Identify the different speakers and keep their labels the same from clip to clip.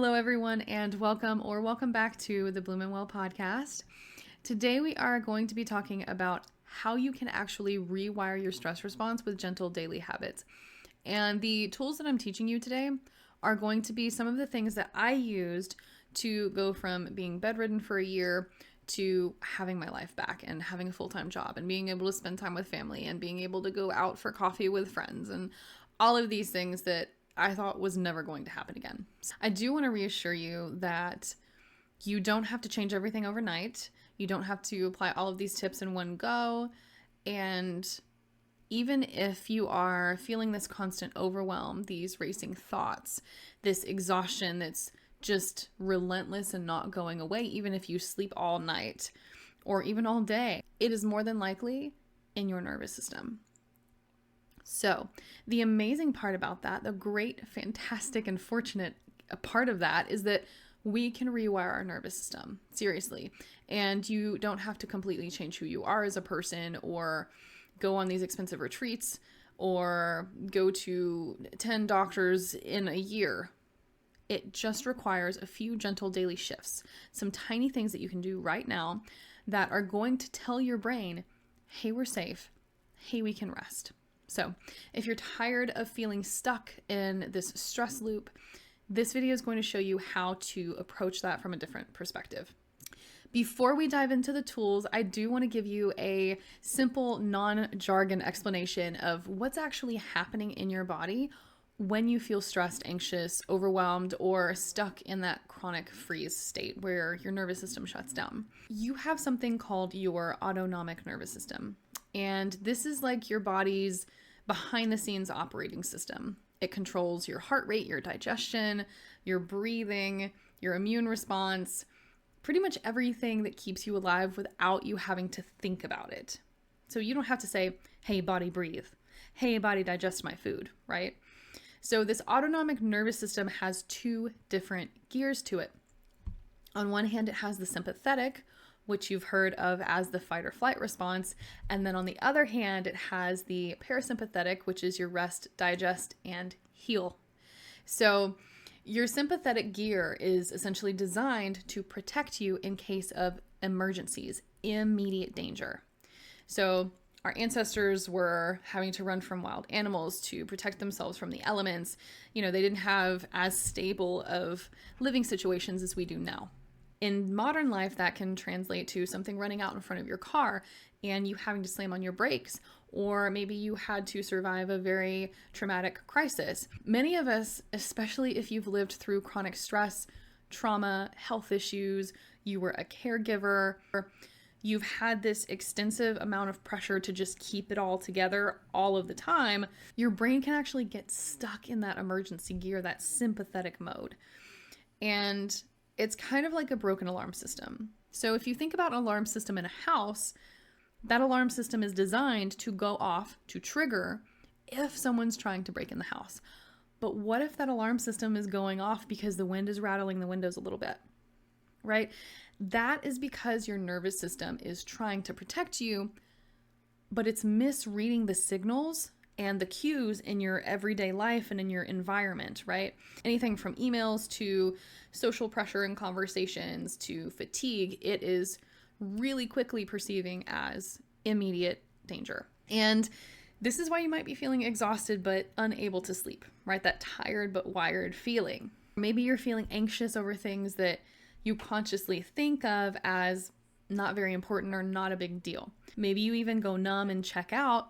Speaker 1: Hello, everyone, and welcome back to the Bloom and Well podcast. Today, we are going to be talking about how you can actually rewire your stress response with gentle daily habits. And the tools that I'm teaching you today are going to be some of the things that I used to go from being bedridden for a year to having my life back and having a full-time job and being able to spend time with family and being able to go out for coffee with friends and all of these things that I thought was never going to happen again. I do want to reassure you that you don't have to change everything overnight. You don't have to apply all of these tips in one go. And even if you are feeling this constant overwhelm, these racing thoughts, this exhaustion that's just relentless and not going away, even if you sleep all night or even all day, it is more than likely in your nervous system. So the amazing part about that, the great, fantastic, and fortunate part of that is that we can rewire our nervous system, seriously. And you don't have to completely change who you are as a person or go on these expensive retreats or go to 10 doctors in a year. It just requires a few gentle daily shifts, some tiny things that you can do right now that are going to tell your brain, hey, we're safe. Hey, we can rest. So if you're tired of feeling stuck in this stress loop, this video is going to show you how to approach that from a different perspective. Before we dive into the tools, I do want to give you a simple, non-jargon explanation of what's actually happening in your body when you feel stressed, anxious, overwhelmed, or stuck in that chronic freeze state where your nervous system shuts down. You have something called your autonomic nervous system. And this is like your body's behind the scenes operating system. It controls your heart rate, your digestion, your breathing, your immune response, pretty much everything that keeps you alive without you having to think about it. So you don't have to say, hey, body, breathe. Hey, body, digest my food, right? So this autonomic nervous system has two different gears to it. On one hand, it has the sympathetic, which you've heard of as the fight or flight response. And then on the other hand, it has the parasympathetic, which is your rest, digest, and heal. So your sympathetic gear is essentially designed to protect you in case of emergencies, immediate danger. So our ancestors were having to run from wild animals to protect themselves from the elements. You know, they didn't have as stable of living situations as we do now. In modern life, that can translate to something running out in front of your car and you having to slam on your brakes, or maybe you had to survive a very traumatic crisis. Many of us, especially if you've lived through chronic stress, trauma, health issues, you were a caregiver, you've had this extensive amount of pressure to just keep it all together all of the time, your brain can actually get stuck in that emergency gear, that sympathetic mode. And it's kind of like a broken alarm system. So if you think about an alarm system in a house, that alarm system is designed to go off, to trigger, if someone's trying to break in the house. But what if that alarm system is going off because the wind is rattling the windows a little bit, right? That is because your nervous system is trying to protect you, but it's misreading the signals and the cues in your everyday life and in your environment, right? Anything from emails to social pressure and conversations to fatigue, it is really quickly perceiving as immediate danger. And this is why you might be feeling exhausted but unable to sleep, right? That tired but wired feeling. Maybe you're feeling anxious over things that you consciously think of as not very important or not a big deal. Maybe you even go numb and check out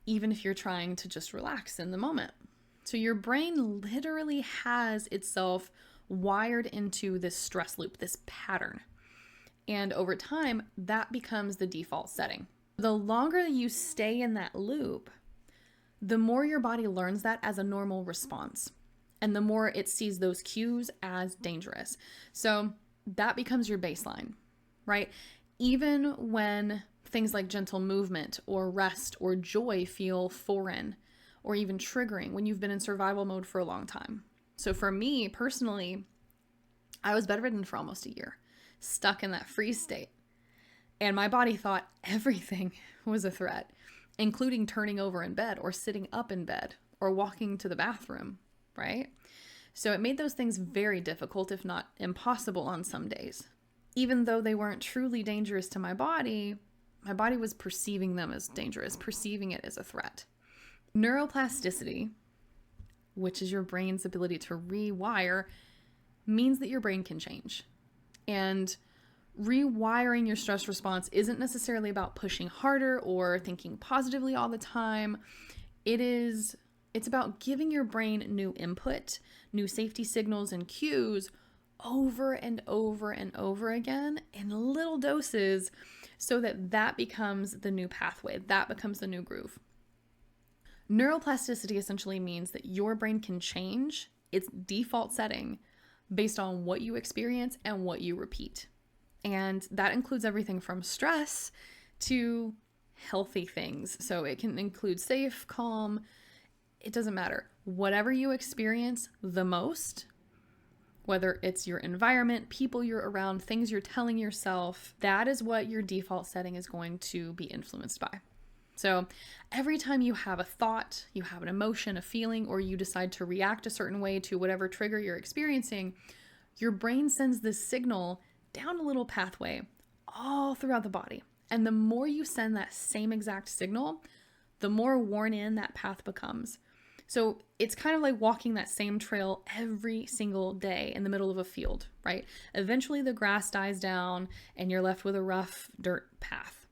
Speaker 1: even if you're trying to just relax in the moment. So your brain literally has itself wired into this stress loop, this pattern. And over time, that becomes the default setting. The longer you stay in that loop, the more your body learns that as a normal response, and the more it sees those cues as dangerous. So that becomes your baseline, right? Even when things like gentle movement or rest or joy feel foreign or even triggering when you've been in survival mode for a long time. So for me personally, I was bedridden for almost a year, stuck in that freeze state. And my body thought everything was a threat, including turning over in bed or sitting up in bed or walking to the bathroom, right? So it made those things very difficult, if not impossible on some days. Even though they weren't truly dangerous to my body was perceiving them as dangerous, perceiving it as a threat. Neuroplasticity, which is your brain's ability to rewire, means that your brain can change. And rewiring your stress response isn't necessarily about pushing harder or thinking positively all the time. It's about giving your brain new input, new safety signals and cues over and over and over again in little doses so that becomes the new pathway, that becomes the new groove. Neuroplasticity essentially means that your brain can change its default setting based on what you experience and what you repeat. And that includes everything from stress to healthy things. So it can include safe, calm, it doesn't matter. Whatever you experience the most, whether it's your environment, people you're around, things you're telling yourself, that is what your default setting is going to be influenced by. So every time you have a thought, you have an emotion, a feeling, or you decide to react a certain way to whatever trigger you're experiencing, your brain sends this signal down a little pathway all throughout the body. And the more you send that same exact signal, the more worn in that path becomes. So it's kind of like walking that same trail every single day in the middle of a field, right? Eventually the grass dies down and you're left with a rough dirt path.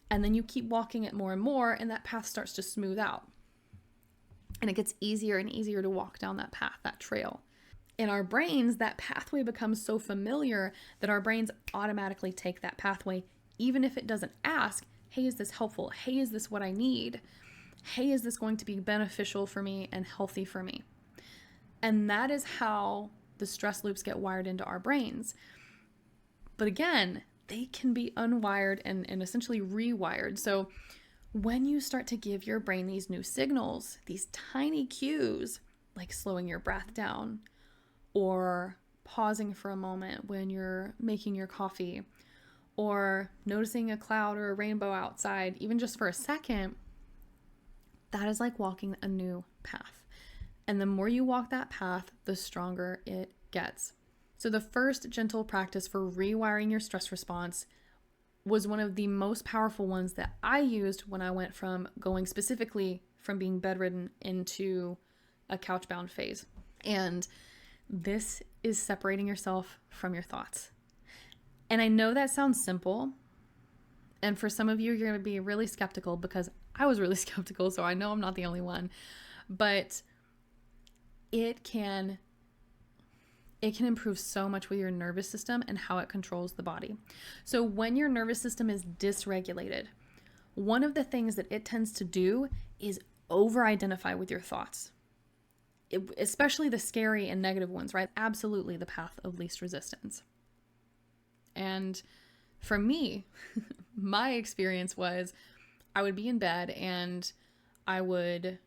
Speaker 1: And then you keep walking it more and more and that path starts to smooth out. And it gets easier and easier to walk down that path, that trail. In our brains, that pathway becomes so familiar that our brains automatically take that pathway, even if it doesn't ask, hey, is this helpful? Hey, is this what I need? Hey, is this going to be beneficial for me and healthy for me? And that is how the stress loops get wired into our brains. But again, they can be unwired and essentially rewired. So when you start to give your brain these new signals, these tiny cues, like slowing your breath down, or pausing for a moment when you're making your coffee, or noticing a cloud or a rainbow outside, even just for a second, that is like walking a new path. And the more you walk that path, the stronger it gets. So the first gentle practice for rewiring your stress response was one of the most powerful ones that I used when I went from going specifically from being bedridden into a couch-bound phase. And this is separating yourself from your thoughts. And I know that sounds simple. And for some of you, you're going to be really skeptical because I was really skeptical. So I know I'm not the only one. But it can improve so much with your nervous system and how it controls the body. So when your nervous system is dysregulated, one of the things that it tends to do is over-identify with your thoughts. Especially the scary and negative ones, right? Absolutely the path of least resistance. And for me, my experience was I would be in bed and I would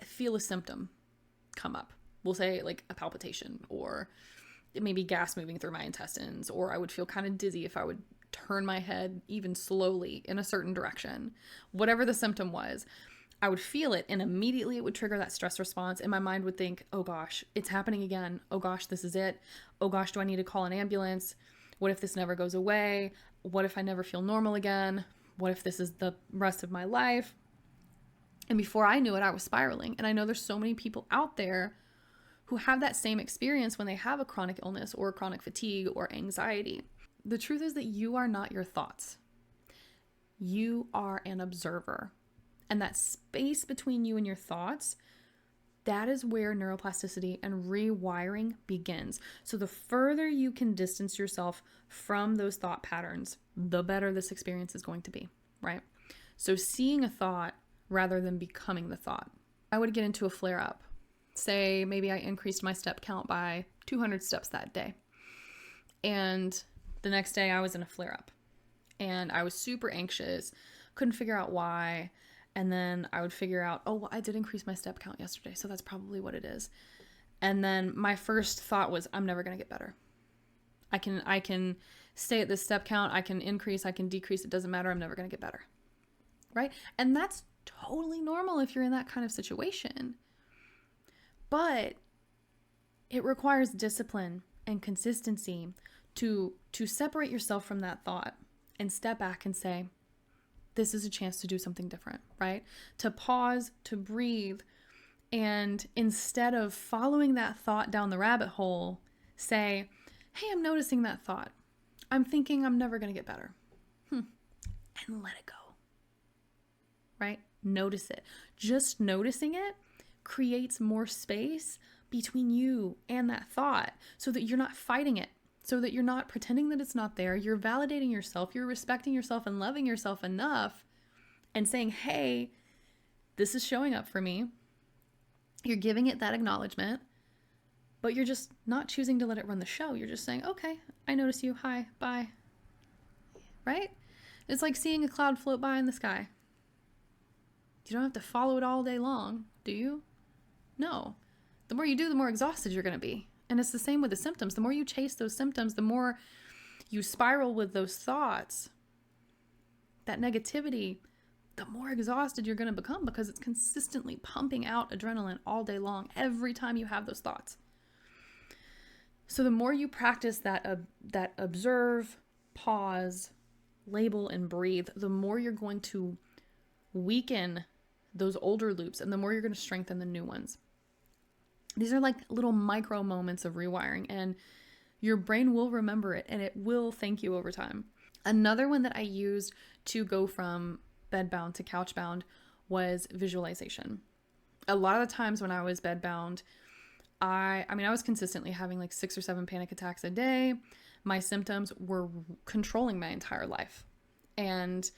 Speaker 1: feel a symptom come up. We'll say like a palpitation or maybe gas moving through my intestines, or I would feel kind of dizzy if I would turn my head even slowly in a certain direction. Whatever the symptom was, I would feel it and immediately it would trigger that stress response and my mind would think, oh gosh, it's happening again. Oh gosh, this is it. Oh gosh, do I need to call an ambulance? What if this never goes away? What if I never feel normal again? What if this is the rest of my life? And before I knew it, I was spiraling. And I know there's so many people out there who have that same experience when they have a chronic illness or chronic fatigue or anxiety. The truth is that you are not your thoughts. You are an observer. And that space between you and your thoughts, that is where neuroplasticity and rewiring begins. So the further you can distance yourself from those thought patterns, the better this experience is going to be, right? So seeing a thought rather than becoming the thought. I would get into a flare-up. Say maybe I increased my step count by 200 steps that day. And the next day I was in a flare-up. And I was super anxious, couldn't figure out why. And then I would figure out, oh, well, I did increase my step count yesterday, so that's probably what it is. And then my first thought was, I'm never going to get better. I can stay at this step count. I can increase, I can decrease. It doesn't matter. I'm never going to get better. Right? And that's totally normal if you're in that kind of situation. But It requires discipline and consistency to separate yourself from that thought and step back and say, this is a chance to do something different, right? To pause, to breathe, and instead of following that thought down the rabbit hole, say, hey, I'm noticing that thought. I'm thinking I'm never going to get better. And let it go, right? Notice it. Just noticing it creates more space between you and that thought so that you're not fighting it, so that you're not pretending that it's not there. You're validating yourself. You're respecting yourself and loving yourself enough and saying, hey, this is showing up for me. You're giving it that acknowledgement, but you're just not choosing to let it run the show. You're just saying, okay, I notice you. Hi, bye. Right? It's like seeing a cloud float by in the sky. You don't have to follow it all day long, do you? No. The more you do, the more exhausted you're going to be. And it's the same with the symptoms. The more you chase those symptoms, the more you spiral with those thoughts, that negativity, the more exhausted you're going to become because it's consistently pumping out adrenaline all day long, every time you have those thoughts. So the more you practice that observe, pause, label, and breathe, the more you're going to weaken those older loops and the more you're going to strengthen the new ones. These are like little micro moments of rewiring, and your brain will remember it and it will thank you over time. Another one that I used to go from bedbound to couchbound was visualization. A lot of the times when I was bedbound, I was consistently having like 6 or 7 panic attacks a day. My symptoms were controlling my entire life. And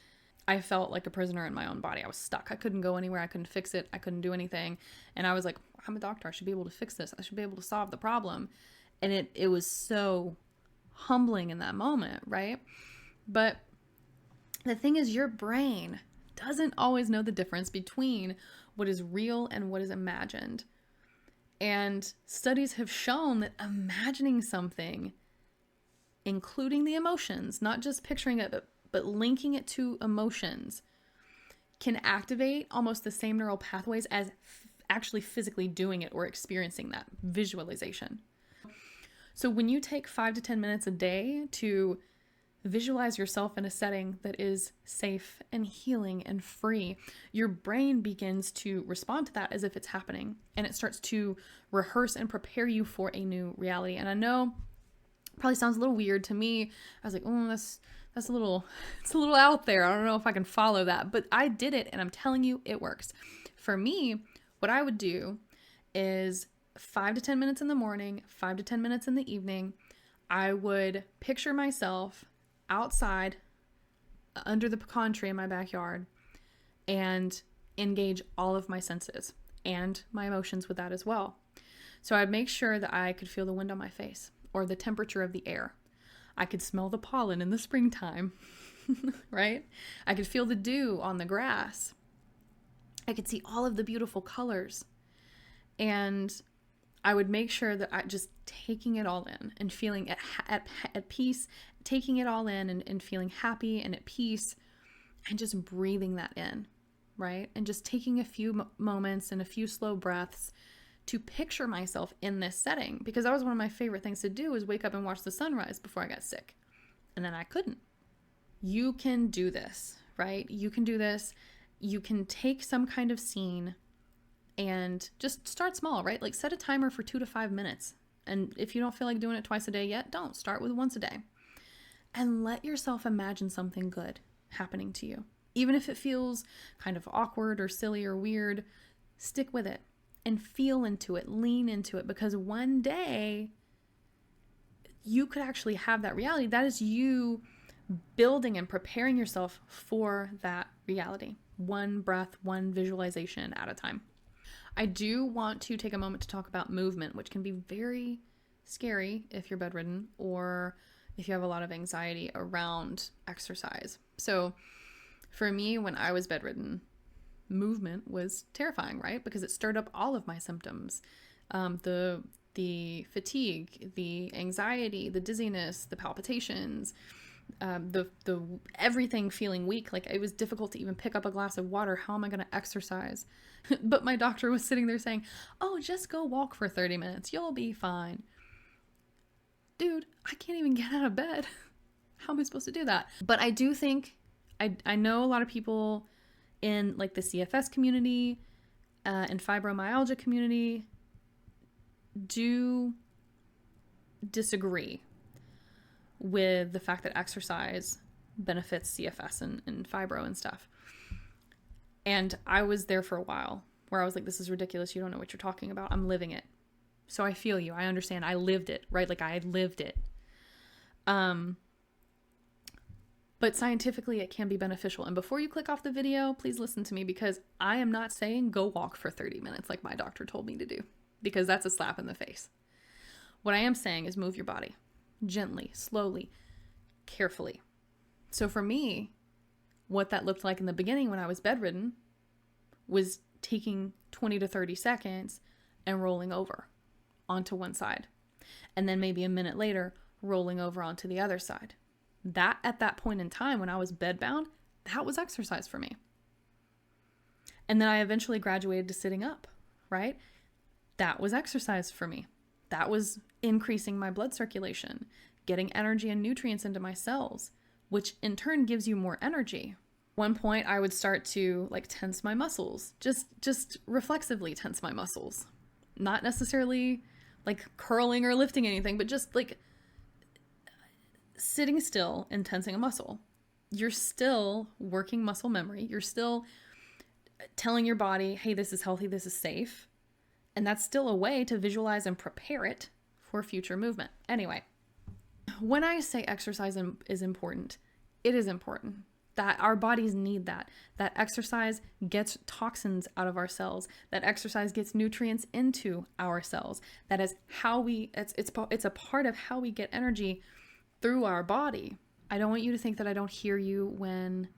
Speaker 1: I felt like a prisoner in my own body. I was stuck. I couldn't go anywhere. I couldn't fix it. I couldn't do anything. And I was like, I'm a doctor. I should be able to fix this. I should be able to solve the problem. And it was so humbling in that moment, right? But the thing is, your brain doesn't always know the difference between what is real and what is imagined. And studies have shown that imagining something, including the emotions, not just picturing it, but linking it to emotions, can activate almost the same neural pathways as actually physically doing it or experiencing that visualization. So when you take 5 to 10 minutes a day to visualize yourself in a setting that is safe and healing and free, your brain begins to respond to that as if it's happening, and it starts to rehearse and prepare you for a new reality. And I know it probably sounds a little weird to me. I was like, oh, that's it's a little out there. I don't know if I can follow that, but I did it, and I'm telling you, it works. For me, what I would do is 5 to 10 minutes in the morning, 5 to 10 minutes in the evening. I would picture myself outside under the pecan tree in my backyard and engage all of my senses and my emotions with that as well. So I'd make sure that I could feel the wind on my face or the temperature of the air. I could smell the pollen in the springtime, right? I could feel the dew on the grass. I could see all of the beautiful colors. And I would make sure that I just taking it all in and feeling at peace, taking it all in and feeling happy and at peace and just breathing that in, right? And just taking a few moments and a few slow breaths to picture myself in this setting, because that was one of my favorite things to do, is wake up and watch the sunrise before I got sick. And then I couldn't. You can do this, right? You can do this. You can take some kind of scene and just start small, right? Like set a timer for 2 to 5 minutes. And if you don't feel like doing it twice a day yet, don't. Start with once a day. And let yourself imagine something good happening to you. Even if it feels kind of awkward or silly or weird, stick with it and feel into it, lean into it, because one day you could actually have that reality. That is you building and preparing yourself for that reality. One breath, one visualization at a time. I do want to take a moment to talk about movement, which can be very scary if you're bedridden or if you have a lot of anxiety around exercise. So for me, when I was bedridden, movement was terrifying, right? Because it stirred up all of my symptoms. The fatigue, the anxiety, the dizziness, the palpitations, the everything feeling weak. Like, it was difficult to even pick up a glass of water. How am I going to exercise? But my doctor was sitting there saying, oh, just go walk for 30 minutes. You'll be fine. Dude, I can't even get out of bed. How am I supposed to do that? But I do think, I know a lot of people in like the CFS community and fibromyalgia community do disagree with the fact that exercise benefits CFS and fibro and stuff. And I was there for a while where I was like, this is ridiculous. You don't know what you're talking about. I'm living it. So I feel you. I understand. I lived it, right? Like, I lived it. But scientifically, it can be beneficial. And before you click off the video, please listen to me, because I am not saying go walk for 30 minutes like my doctor told me to do, because that's a slap in the face. What I am saying is move your body gently, slowly, carefully. So for me, what that looked like in the beginning when I was bedridden was taking 20 to 30 seconds and rolling over onto one side. And then maybe a minute later, rolling over onto the other side. That, at that point in time when I was bedbound, that was exercise for me. And then I eventually graduated to sitting up, right? That was exercise for me. That was increasing my blood circulation, getting energy and nutrients into my cells, which in turn gives you more energy. One point I would start to like tense my muscles, just reflexively tense my muscles. Not necessarily like curling or lifting anything, but just like sitting still and tensing a muscle. You're still working muscle memory. You're still telling your body, hey, this is healthy, this is safe. And that's still a way to visualize and prepare it for future movement. Anyway, when I say exercise is important, it is important that our bodies need that exercise gets toxins out of our cells, that exercise gets nutrients into our cells. That is how it's a part of how we get energy through our body. I don't want you to think that I don't hear you when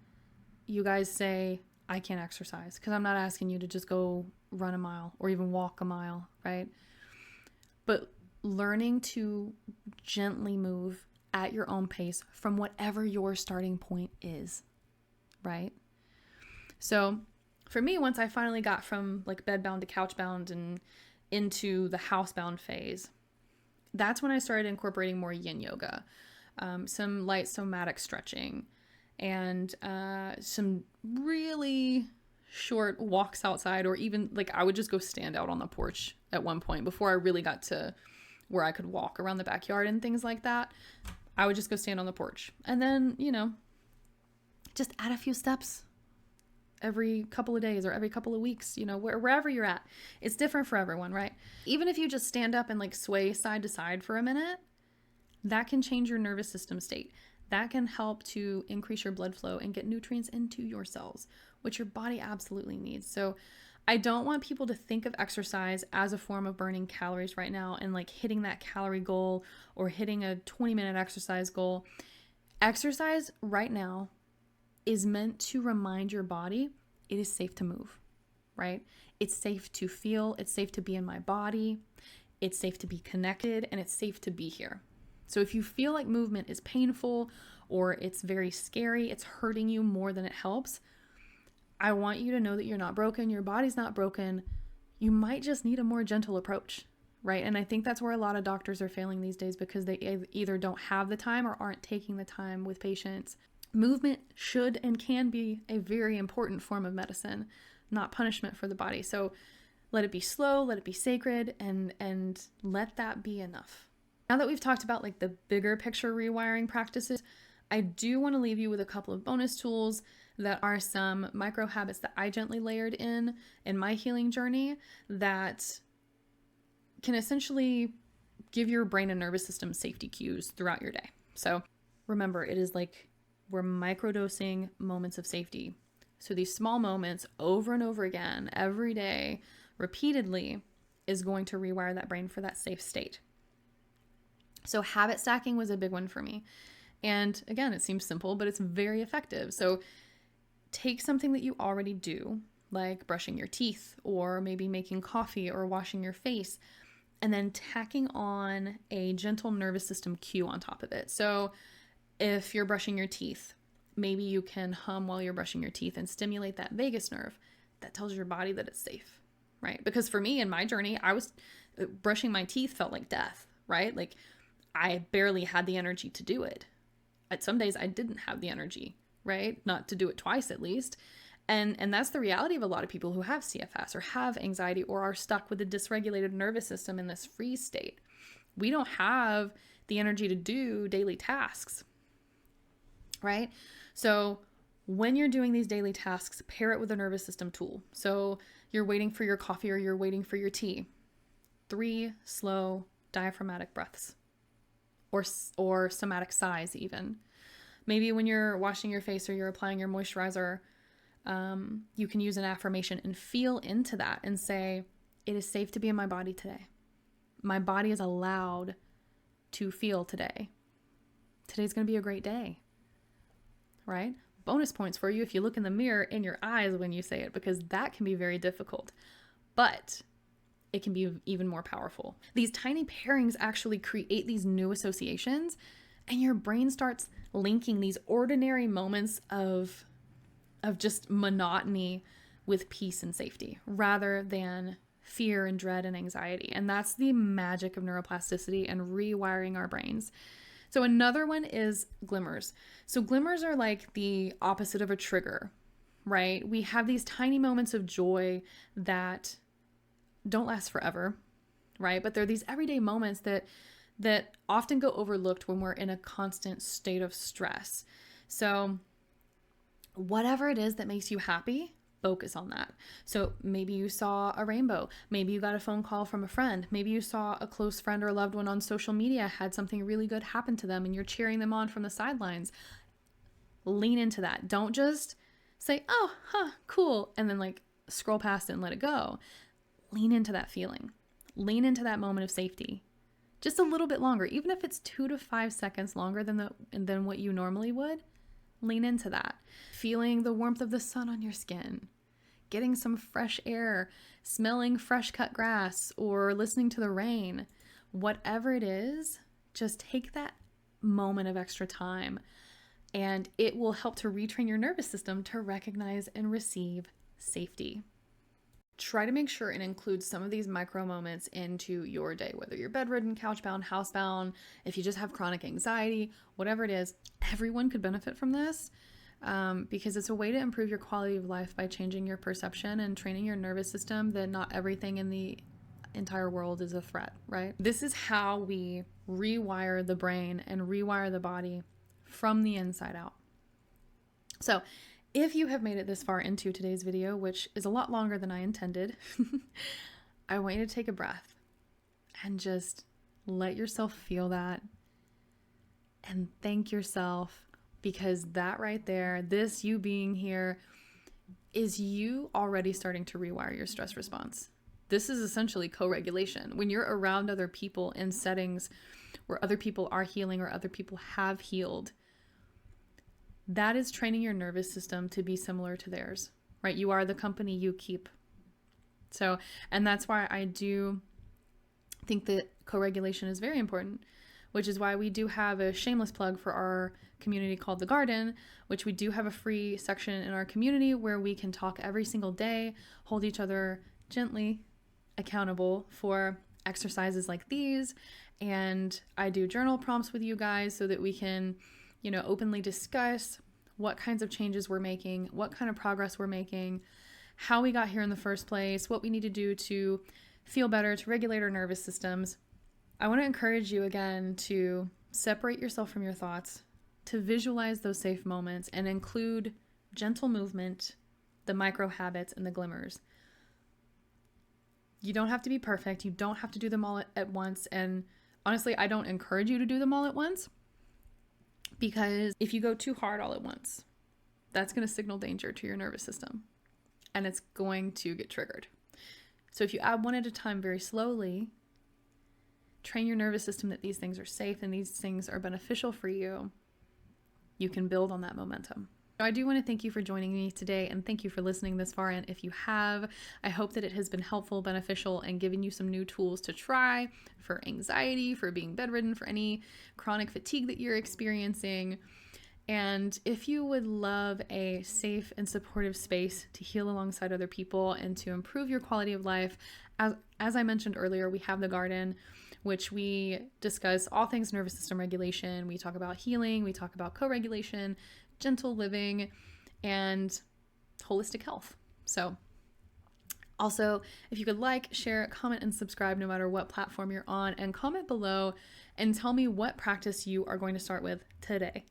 Speaker 1: you guys say, I can't exercise, because I'm not asking you to just go run a mile or even walk a mile, right? But learning to gently move at your own pace from whatever your starting point is, right? So for me, once I finally got from like bedbound to couchbound and into the housebound phase, that's when I started incorporating more yin yoga, some light somatic stretching, and some really short walks outside, or even like I would just go stand out on the porch at one point before I really got to where I could walk around the backyard and things like that. I would just go stand on the porch and then, just add a few steps every couple of days or every couple of weeks, wherever you're at. It's different for everyone, right? Even if you just stand up and like sway side to side for a minute, that can change your nervous system state. That can help to increase your blood flow and get nutrients into your cells, which your body absolutely needs. So I don't want people to think of exercise as a form of burning calories right now and like hitting that calorie goal or hitting a 20-minute exercise goal. Exercise right now is meant to remind your body it is safe to move, right? It's safe to feel, it's safe to be in my body, it's safe to be connected, and it's safe to be here. So if you feel like movement is painful or it's very scary, it's hurting you more than it helps, I want you to know that you're not broken. Your body's not broken. You might just need a more gentle approach, right? And I think that's where a lot of doctors are failing these days, because they either don't have the time or aren't taking the time with patients. Movement should and can be a very important form of medicine, not punishment for the body. So let it be slow, let it be sacred, and let that be enough. Now that we've talked about like the bigger picture rewiring practices, I do want to leave you with a couple of bonus tools that are some micro habits that I gently layered in my healing journey that can essentially give your brain and nervous system safety cues throughout your day. So remember, it is like we're microdosing moments of safety. So these small moments over and over again, every day, repeatedly, is going to rewire that brain for that safe state. So habit stacking was a big one for me. And again, it seems simple, but it's very effective. So take something that you already do, like brushing your teeth or maybe making coffee or washing your face, and then tacking on a gentle nervous system cue on top of it. So If you're brushing your teeth, maybe you can hum while you're brushing your teeth and stimulate that vagus nerve that tells your body that it's safe, right? Because for me in my journey, I was brushing my teeth felt like death, right? Like I barely had the energy to do it. At some days I didn't have the energy, right? Not to do it twice at least. And that's the reality of a lot of people who have CFS or have anxiety or are stuck with a dysregulated nervous system in this freeze state. We don't have the energy to do daily tasks, right? So when you're doing these daily tasks, pair it with a nervous system tool. So you're waiting for your coffee or you're waiting for your tea. 3 slow diaphragmatic breaths or somatic sighs even. Maybe when you're washing your face or you're applying your moisturizer, you can use an affirmation and feel into that and say, it is safe to be in my body today. My body is allowed to feel today. Today's going to be a great day, right? Bonus points for you if you look in the mirror in your eyes when you say it, because that can be very difficult, but it can be even more powerful. These tiny pairings actually create these new associations, and your brain starts linking these ordinary moments of just monotony with peace and safety rather than fear and dread and anxiety. And that's the magic of neuroplasticity and rewiring our brains. So another one is glimmers. So glimmers are like the opposite of a trigger, right? We have these tiny moments of joy that don't last forever, right? But they're these everyday moments that often go overlooked when we're in a constant state of stress. So whatever it is that makes you happy, focus on that. So maybe you saw a rainbow. Maybe you got a phone call from a friend. Maybe you saw a close friend or loved one on social media had something really good happen to them and you're cheering them on from the sidelines. Lean into that. Don't just say, oh, cool, and then like scroll past it and let it go. Lean into that feeling. Lean into that moment of safety. Just a little bit longer, even if it's 2 to 5 seconds longer than what you normally would. Lean into that. Feeling the warmth of the sun on your skin, getting some fresh air, smelling fresh cut grass, or listening to the rain. Whatever it is, just take that moment of extra time, and it will help to retrain your nervous system to recognize and receive safety. Try to make sure and include some of these micro moments into your day, whether you're bedridden, couchbound, housebound, if you just have chronic anxiety, whatever it is. Everyone could benefit from this because it's a way to improve your quality of life by changing your perception and training your nervous system that not everything in the entire world is a threat, right? This is how we rewire the brain and rewire the body from the inside out. So if you have made it this far into today's video, which is a lot longer than I intended, I want you to take a breath and just let yourself feel that and thank yourself, because that right there, this you being here, is you already starting to rewire your stress response. This is essentially co-regulation. When you're around other people in settings where other people are healing or other people have healed, that is training your nervous system to be similar to theirs, right? You are the company you keep. So, and that's why I do think that co-regulation is very important, which is why we do have a shameless plug for our community called The Garden, which we do have a free section in our community where we can talk every single day, hold each other gently accountable for exercises like these. And I do journal prompts with you guys so that we can openly discuss what kinds of changes we're making, what kind of progress we're making, how we got here in the first place, what we need to do to feel better, to regulate our nervous systems. I want to encourage you again to separate yourself from your thoughts, to visualize those safe moments and include gentle movement, the micro habits, and the glimmers. You don't have to be perfect. You don't have to do them all at once. And honestly, I don't encourage you to do them all at once. Because if you go too hard all at once, that's going to signal danger to your nervous system and it's going to get triggered. So if you add one at a time very slowly, train your nervous system that these things are safe and these things are beneficial for you, you can build on that momentum. I do want to thank you for joining me today, and thank you for listening this far. And if you have, I hope that it has been helpful, beneficial, and given you some new tools to try for anxiety, for being bedridden, for any chronic fatigue that you're experiencing. And if you would love a safe and supportive space to heal alongside other people and to improve your quality of life, as I mentioned earlier, we have the garden, which we discuss all things nervous system regulation. We talk about healing, we talk about co-regulation, gentle living, and holistic health. So also, if you could like, share, comment, and subscribe no matter what platform you're on, and comment below and tell me what practice you are going to start with today.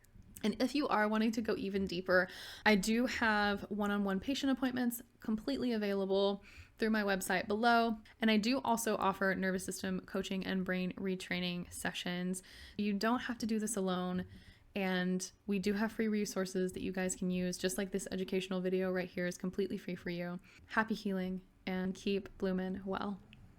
Speaker 1: And if you are wanting to go even deeper, I do have one-on-one patient appointments completely available through my website below. And I do also offer nervous system coaching and brain retraining sessions. You don't have to do this alone. And we do have free resources that you guys can use, just like this educational video right here is completely free for you. Happy healing and keep bloomin' well.